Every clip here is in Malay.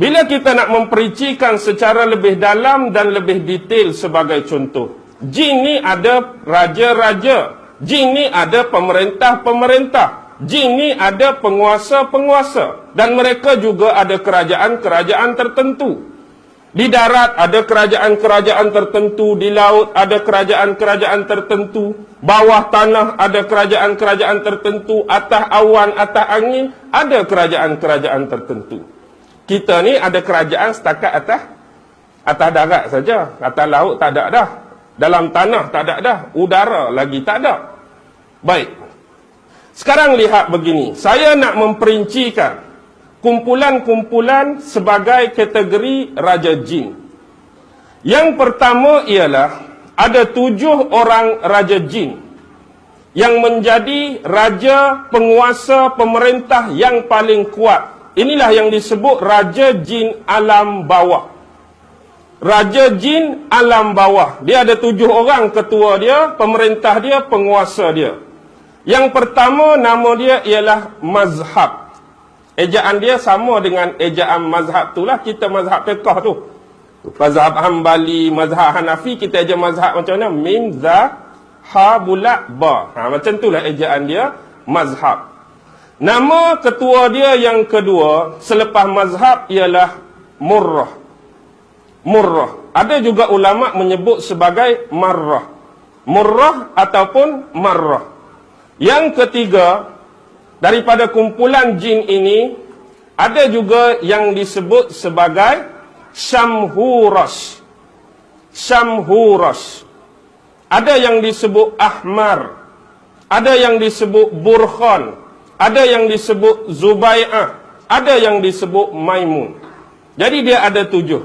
Bila kita nak memperincikan secara lebih dalam dan lebih detail sebagai contoh, jin ni ada raja-raja, jin ni ada pemerintah-pemerintah, jin ni ada penguasa-penguasa, dan mereka juga ada kerajaan-kerajaan tertentu. Di darat ada kerajaan-kerajaan tertentu, di laut ada kerajaan-kerajaan tertentu, bawah tanah ada kerajaan-kerajaan tertentu, atas awan, atas angin ada kerajaan-kerajaan tertentu. Kita ni ada kerajaan setakat atas darat saja, atas laut tak ada dah, dalam tanah tak ada dah, udara lagi tak ada. Baik. Sekarang lihat begini, saya nak memperincikan kumpulan-kumpulan sebagai kategori raja jin. Yang pertama ialah ada 7 orang raja jin yang menjadi raja, penguasa, pemerintah yang paling kuat. Inilah yang disebut raja jin alam bawah. Raja jin alam bawah. Dia ada 7 orang ketua dia, pemerintah dia, penguasa dia. Yang pertama nama dia ialah mazhab. Ejaan dia sama dengan ejaan mazhab itulah. Kita mazhab fiqh tu. Mazhab Hambali, mazhab Hanafi, kita eja mazhab macam mana? Mim, za, ha, bulat, ba. Macam itulah ejaan dia, mazhab. Nama ketua dia yang kedua selepas mazhab ialah murrah. Murrah. Ada juga ulama menyebut sebagai marrah. Murrah ataupun marrah. Yang ketiga, daripada kumpulan jin ini, ada juga yang disebut sebagai Syamhuras. Syamhuras. Ada yang disebut Ahmar. Ada yang disebut Burkhan. Ada yang disebut Zubai'ah. Ada yang disebut Maimun. Jadi dia ada 7.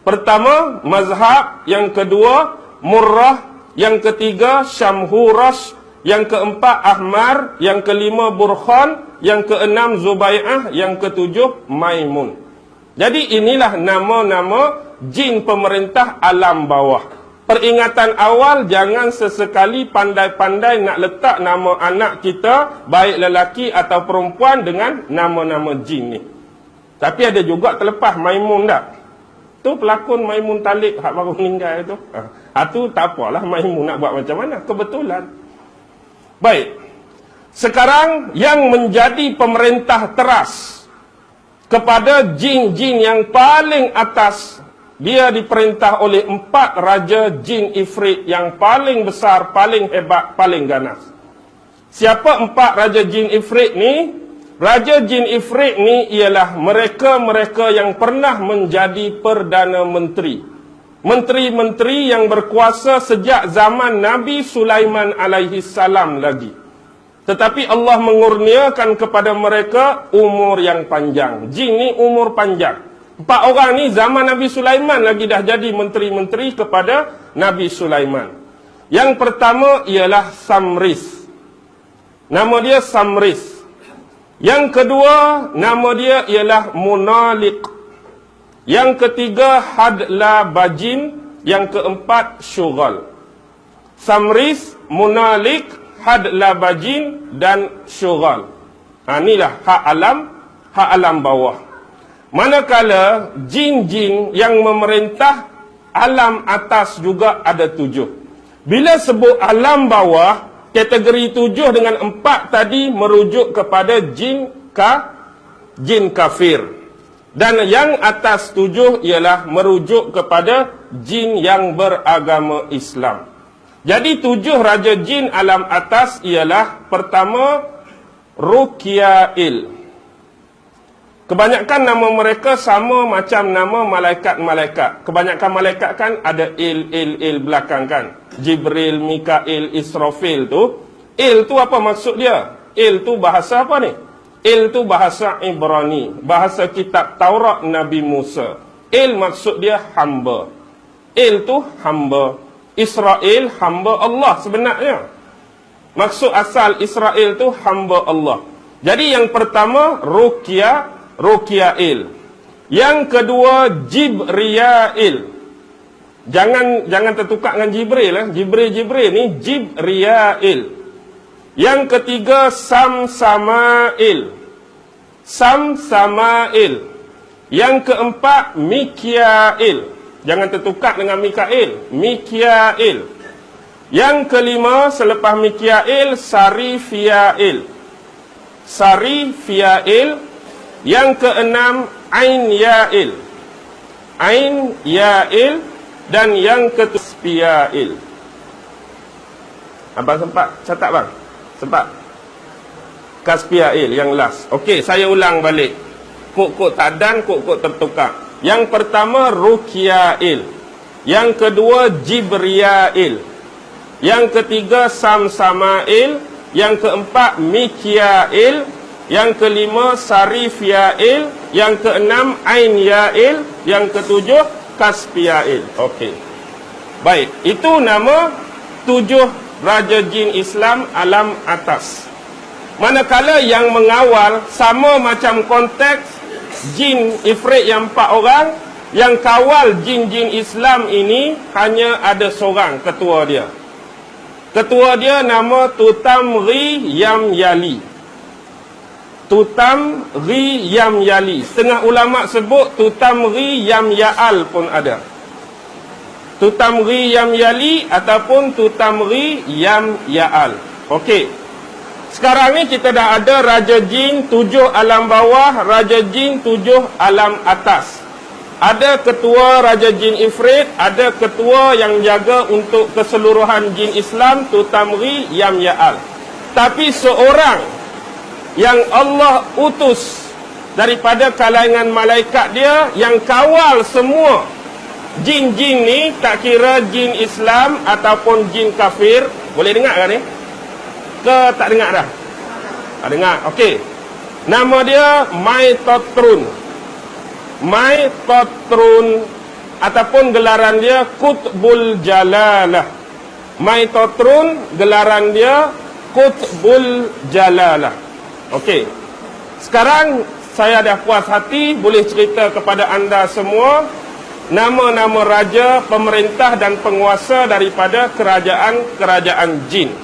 Pertama, mazhab. Yang kedua, Murrah. Yang ketiga, Syamhuras. Yang keempat, Ahmar. Yang kelima, Burkhan. Yang keenam, Zubai'ah. Yang ketujuh, Maimun. Jadi inilah nama-nama jin pemerintah alam bawah. Peringatan awal, jangan sesekali pandai-pandai nak letak nama anak kita, baik lelaki atau perempuan, dengan nama-nama jin ni. Tapi ada juga terlepas Maimun tak? Tu pelakon Maimun Talib hak baru meninggal tu. Tu tak apalah, Maimun nak buat macam mana? Kebetulan. Baik. Sekarang yang menjadi pemerintah teras kepada jin-jin yang paling atas, dia diperintah oleh 4 raja jin ifrit yang paling besar, paling hebat, paling ganas. Siapa 4 raja jin ifrit ni? Raja jin ifrit ni ialah mereka-mereka yang pernah menjadi Perdana Menteri. Menteri-menteri yang berkuasa sejak zaman Nabi Sulaiman alaihi salam lagi. Tetapi Allah mengurniakan kepada mereka umur yang panjang. Jin ni umur panjang. 4 orang ni zaman Nabi Sulaiman lagi dah jadi menteri-menteri kepada Nabi Sulaiman. Yang pertama ialah Samris. Nama dia Samris. Yang kedua, nama dia ialah Munalik. Yang ketiga, Hadla Bajin. Yang keempat, Syughal. Samris, Munalik, Hadla Bajin dan Syughal. Inilah hak alam bawah. Manakala jin-jin yang memerintah alam atas juga ada 7. Bila sebut alam bawah, kategori 7 dengan 4 tadi merujuk kepada jin kafir. Dan yang atas 7 ialah merujuk kepada jin yang beragama Islam. Jadi 7 raja jin alam atas ialah pertama, Ruqyail. Kebanyakan nama mereka sama macam nama malaikat-malaikat. Kebanyakan malaikat kan ada il belakang kan. Jibril, Mikail, Israfil tu. Il tu apa maksud dia? Il tu bahasa apa ni? Il tu bahasa Ibrani. Bahasa kitab Taurat Nabi Musa. Il maksud dia hamba. Il tu hamba. Israel hamba Allah sebenarnya. Maksud asal Israel tu hamba Allah. Jadi yang pertama Ruqyail. Yang kedua Jibriyail. Jangan tertukar dengan Jibril Jibril ni Jibriyail. Yang ketiga Samsamail. Yang keempat, Mikyail. Jangan tertukar dengan Mikail. Mikyail. Yang kelima, selepas Mikyail, Sarifyail. Sarifyail. Yang keenam, Ainyail. Ainyail. Dan yang ketujuh, Abang sempat catat bang? Sempat? Kaspiail yang last. Okey, saya ulang balik. Kok tak dan, kok tertukar. Yang pertama, Rukyail. Yang kedua, Jibriyail. Yang ketiga, Samsamail. Yang keempat, Mikyail. Yang kelima, Sarifyail. Yang keenam, Ainyail. Yang ketujuh, Kaspiail. Okey. Baik, itu nama 7 Raja Jin Islam alam atas. Manakala yang mengawal sama macam konteks jin ifrit yang 4 orang, yang kawal jin-jin Islam ini hanya ada seorang ketua dia. Ketua dia nama Tutamri Yamyali. Tutamri Yamyali. Setengah ulama sebut Tutamri Yamyaal pun ada. Tutamri Yamyali ataupun Tutamri Yamyaal. Okey. Sekarang ni kita dah ada Raja Jin 7 alam bawah, Raja Jin 7 alam atas. Ada ketua Raja Jin Ifrit, ada ketua yang jaga untuk keseluruhan jin Islam, Tutamri Yamyaal. Tapi seorang yang Allah utus daripada kalangan malaikat dia yang kawal semua jin-jin ni, tak kira jin Islam ataupun jin kafir. Boleh dengar kan ni? Ke tak dengar dah? Tak dengar. Okey. Nama dia Maitotrun. Maitotrun ataupun gelaran dia Qutbul Jalalah. Maitotrun gelaran dia Qutbul Jalalah. Okey. Sekarang saya dah puas hati boleh cerita kepada anda semua nama-nama raja, pemerintah dan penguasa daripada kerajaan-kerajaan jin.